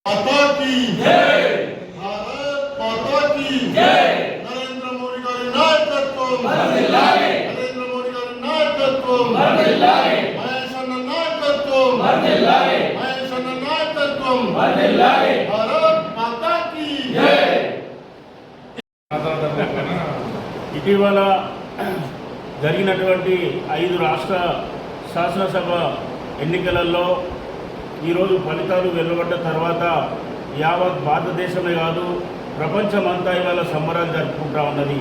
माता की जय, भारत माता की जय। नरेंद्र मोदी गारी नायकत्వం వర్ధిల్లాలి, नरेंद्र मोदी गारी नायकत्వం వర్ధిల్లాలి, మహేష్ అన్న నాయకత్వం వర్ధిల్లాలి, మహేష్ అన్న నాయకత్వం వర్ధిల్లాలి, भारत माता की जय। ఇటీవల జరిగినటువంటి 5 రాష్ట్ర శాసనసభ ఎన్నికలలో ఈరోజు ఫలితాలు వెలువడ్డ తర్వాత యావత్ భారతదేశమే కాదు ప్రపంచమంతా ఇవాళ సంబరాలు జరుపుకుంటా ఉన్నది.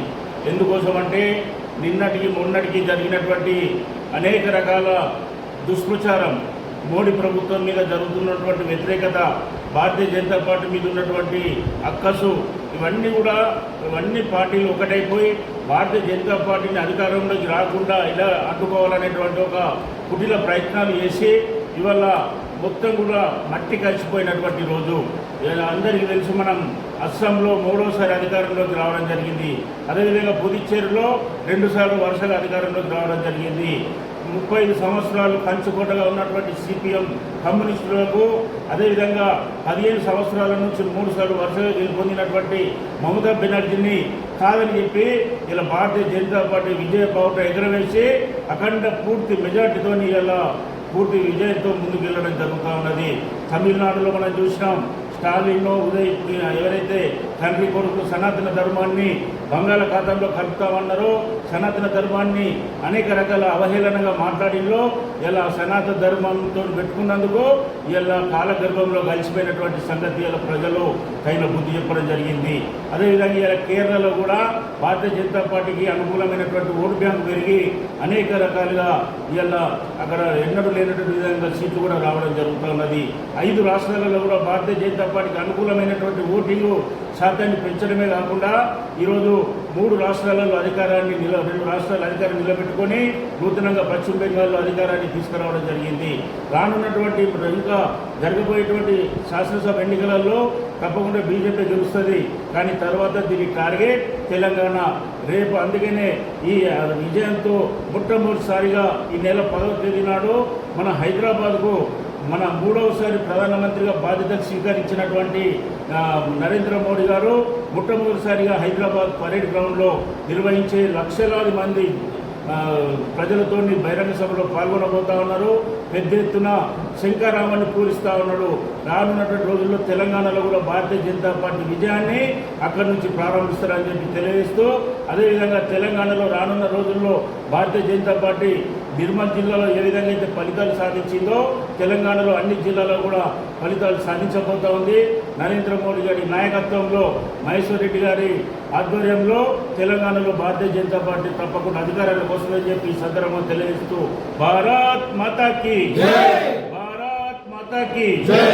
ఎందుకోసమంటే నిన్నటికి మొన్నటికి జరిగినటువంటి అనేక రకాల దుష్ప్రచారం, మోడీ ప్రభుత్వం మీద జరుగుతున్నటువంటి వ్యతిరేకత, భారతీయ జనతా పార్టీ మీద ఉన్నటువంటి అక్కసు, ఇవన్నీ పార్టీలు ఒకటైపోయి భారతీయ జనతా పార్టీని అధికారంలోకి రాకుండా ఇలా అడ్డుకోవాలనేటువంటి ఒక కుటిల ప్రయత్నాలు చేసి ఇవాళ మొత్తం కూడా మట్టి కలిసిపోయినటువంటి రోజు. అందరికీ తెలుసు, మనం అస్సాంలో 3వసారి అధికారంలోకి రావడం జరిగింది. అదేవిధంగా పుదుచ్చేరిలో 2 సార్లు వరుసగా అధికారంలోకి రావడం జరిగింది. 35 సంవత్సరాలు కంచుకోటగా ఉన్నటువంటి సిపిఎం కమ్యూనిస్టులకు, అదేవిధంగా 15 సంవత్సరాల నుంచి 3 సార్లు వరుసగా గెలుపొందినటువంటి మమతా బెనర్జీని కాదని చెప్పి ఇలా భారతీయ జనతా పార్టీ విజయ బావుట ఎగరవేసి అఖండ పూర్తి మెజార్టీతో ఇలా పూర్తి విజయంతో ముందుకెళ్ళడం జరుగుతూ ఉన్నది. తమిళనాడులో మనం చూసినాం, స్టాలిన్, ఉదయ్ ఎవరైతే తండ్రి కొడుకు సనాతన ధర్మాన్ని బంగాళాఖాతంలో కలుపుతామన్నారో, సనాతన ధర్మాన్ని అనేక రకాల అవహేళనగా మాట్లాడిందో, ఇలా సనాతన ధర్మంతో పెట్టుకున్నందుకు ఇలా కాలగర్భంలో కలిసిపోయినటువంటి సంగతి ఇలా ప్రజలు తగిన బుద్ధి చెప్పడం జరిగింది. అదేవిధంగా ఇలా కేరళలో కూడా భారతీయ జనతా పార్టీకి అనుకూలమైనటువంటి ఓటు బ్యాంకు పెరిగి అనేక రకాలుగా ఇలా అక్కడ ఎన్నడూ లేనటువంటి విధంగా సీట్లు కూడా రావడం జరుగుతున్నది. 5 రాష్ట్రాలలో కూడా భారతీయ జనతా పార్టీకి అనుకూలమైనటువంటి ఓటింగ్ శాతాన్ని పెంచడమే కాకుండా ఈరోజు 3 రాష్ట్రాలలో అధికారాన్ని 2 రాష్ట్రాల అధికారం నిలబెట్టుకొని నూతనంగా పశ్చిమ బెంగాల్లో అధికారాన్ని తీసుకురావడం జరిగింది. రానున్నటువంటి ఇంకా జరగబోయేటువంటి శాసనసభ ఎన్నికలలో తప్పకుండా బీజేపీ గెలుస్తుంది. కానీ తర్వాత దీని టార్గెట్ తెలంగాణ రేపు. అందుకనే ఈ విజయంతో మొట్టమొదటిసారిగా ఈ నెల 10వ తేదీ నాడు మన హైదరాబాద్కు మన 3వసారి ప్రధానమంత్రిగా బాధ్యతలు స్వీకరించినటువంటి నరేంద్ర మోడీ గారు మొట్టమొదటిసారిగా హైదరాబాద్ పరేడ్ గ్రౌండ్లో నిర్వహించే లక్షలాది మంది ప్రజలతో బహిరంగ సభలో పాల్గొనబోతా ఉన్నారు. పెద్ద ఎత్తున శంకరామాన్ని పూరిస్తూ ఉన్నాడు. రానున్నటువంటి రోజుల్లో తెలంగాణలో కూడా భారతీయ జనతా పార్టీ విజయాన్ని అక్కడి నుంచి ప్రారంభిస్తారని చెప్పి తెలియజేస్తూ, అదేవిధంగా తెలంగాణలో రానున్న రోజుల్లో భారతీయ జనతా పార్టీ నిర్మల్ జిల్లాలో ఏ విధంగా అయితే ఫలితాలు సాధించిందో తెలంగాణలో అన్ని జిల్లాల్లో కూడా ఫలితాలు సాధించబోతా ఉంది. నరేంద్ర మోడీ గారి నాయకత్వంలో, మహేశ్వర్ రెడ్డి గారి ఆధ్వర్యంలో తెలంగాణలో భారతీయ జనతా పార్టీ తప్పకుండా అధికారానికి వస్తుందని చెప్పి ఈ సందర్భంగా తెలియజేస్తూ భారత్ మాతా కీ జై, భారత్ మాతా కీ జై.